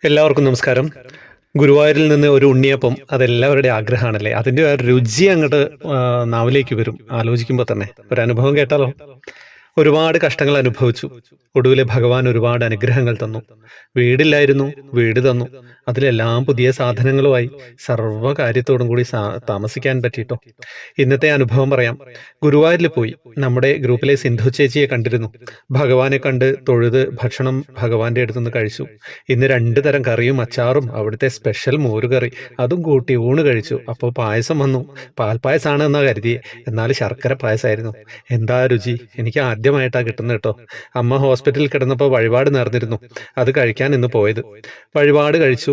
എല്ലാവർക്കും നമസ്കാരം. ഗുരുവായൂരിൽ നിന്ന് ഒരു ഉണ്ണിയപ്പം അതെല്ലാവരുടെയും ആഗ്രഹമാണല്ലേ? അതിൻ്റെ ആ രുചി അങ്ങോട്ട് നാവിലേക്ക് വരും ആലോചിക്കുമ്പോൾ തന്നെ. ഒരു അനുഭവം കേട്ടാലോ? ഒരുപാട് കഷ്ടങ്ങൾ അനുഭവിച്ചു. ഒടുവിൽ ഭഗവാൻ ഒരുപാട് അനുഗ്രഹങ്ങൾ തന്നു. വീടില്ലായിരുന്നു, വീട് തന്നു. അതിലെല്ലാം പുതിയ സാധനങ്ങളുമായി സർവ്വ കാര്യത്തോടും കൂടി താമസിക്കാൻ പറ്റിയിട്ടോ. ഇന്നത്തെ അനുഭവം പറയാം. ഗുരുവായൂരിൽ പോയി നമ്മുടെ ഗ്രൂപ്പിലെ സിന്ധു ചേച്ചിയെ കണ്ടിരുന്നു. ഭഗവാനെ കണ്ട് തൊഴുത് ഭക്ഷണം ഭഗവാന്റെ അടുത്തുനിന്ന് കഴിച്ചു. ഇന്ന് 2 തരം കറിയും അച്ചാറും അവിടുത്തെ സ്പെഷ്യൽ മോരുകറി അതും കൂട്ടി ഊണ് കഴിച്ചു. അപ്പോൾ പായസം വന്നു. പാൽപ്പായസമാണ് എന്നാ കരുതിയേ, എന്നാൽ ശർക്കര പായസമായിരുന്നു. എന്താ രുചി! എനിക്ക് ആദ്യമായിട്ടാണ് കിട്ടുന്നത് കേട്ടോ. അമ്മ ഹോസ്പിറ്റലിൽ കിടന്നപ്പോൾ വഴിപാട് നേർന്നിരുന്നു. അത് കഴിക്കാൻ ഇന്ന് പോയത്. വഴിപാട് കഴിച്ചു.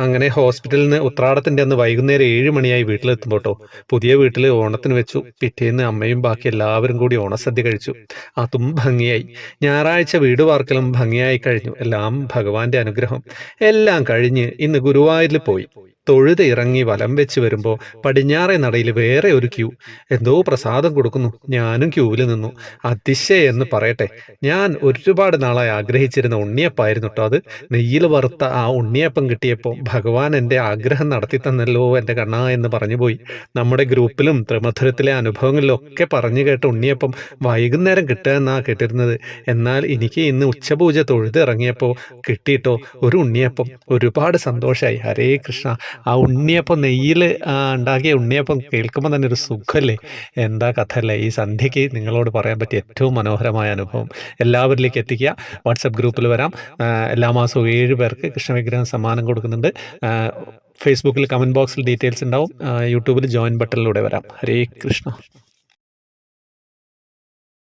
അങ്ങനെ ഹോസ്പിറ്റലിൽ നിന്ന് ഉത്രാടത്തിൻ്റെ അന്ന് വൈകുന്നേരം 7 മണിയായി വീട്ടിലെത്തുമ്പോൾ കേട്ടോ. പുതിയ വീട്ടിൽ ഓണത്തിന് വെച്ചു. പിറ്റേന്ന് അമ്മയും ബാക്കി എല്ലാവരും കൂടി ഓണസദ്യ കഴിച്ചു. അതും ഭംഗിയായി. ഞായറാഴ്ച വീട് വാർക്കലും ഭംഗിയായി കഴിഞ്ഞു. എല്ലാം ഭഗവാന്റെ അനുഗ്രഹം. എല്ലാം കഴിഞ്ഞ് ഇന്ന് ഗുരുവായൂരിൽ പോയി. തൊഴുത് ഇറങ്ങി വലം വെച്ച് വരുമ്പോൾ പടിഞ്ഞാറേ നടയിൽ വേറെ ഒരു ക്യൂ. എന്തോ പ്രസാദം കൊടുക്കുന്നു. ഞാനും ക്യൂവിൽ നിന്നു. അതിശയെന്ന് പറയട്ടെ, ഞാൻ ഒരുപാട് നാളായി ആഗ്രഹിച്ചിരുന്ന ഉണ്ണിയപ്പായിരുന്നു കേട്ടോ അത്. നെയ്യിൽ വറുത്ത ആ ഉണ്ണിയപ്പം കിട്ടിയപ്പോൾ ഭഗവാൻ എൻ്റെ ആഗ്രഹം നടത്തി തന്നല്ലോ എൻ്റെ കണ്ണാ എന്ന് പറഞ്ഞു പോയി. നമ്മുടെ ഗ്രൂപ്പിലും ത്രിമധുരത്തിലെ അനുഭവങ്ങളിലും ഒക്കെ പറഞ്ഞു കേട്ട ഉണ്ണിയപ്പം വൈകുന്നേരം കിട്ടുക എന്നാണ് കേട്ടിരുന്നത്. എന്നാൽ എനിക്ക് ഇന്ന് ഉച്ചപൂജ തൊഴുത് ഇറങ്ങിയപ്പോൾ കിട്ടിയിട്ടോ ഒരു ഉണ്ണിയപ്പം. ഒരുപാട് സന്തോഷമായി. ഹരേ കൃഷ്ണ. ആ ഉണ്ണിയപ്പം നെയ്യിൽ ഉണ്ടാക്കിയ ഉണ്ണിയപ്പം കേൾക്കുമ്പോൾ തന്നെ ഒരു സുഖമല്ലേ! എന്താ കഥ അല്ലേ! ഈ സന്ധ്യയ്ക്ക് നിങ്ങളോട് പറയാൻ പറ്റിയ ഏറ്റവും മനോഹരമായ അനുഭവം എല്ലാവരിലേക്ക് എത്തിക്കുക. വാട്സപ്പ് ഗ്രൂപ്പിൽ വരാം. എല്ലാ മാസവും 7 പേർക്ക് കൃഷ്ണവിഗ്രഹം സമ്മാനം കൊടുക്കുന്നുണ്ട്. ഫേസ്ബുക്കിൽ കമൻറ്റ് ബോക്സിൽ ഡീറ്റെയിൽസ് ഉണ്ടാവും. യൂട്യൂബിൽ ജോയിൻ ബട്ടണിലൂടെ വരാം. ഹരേ കൃഷ്ണ.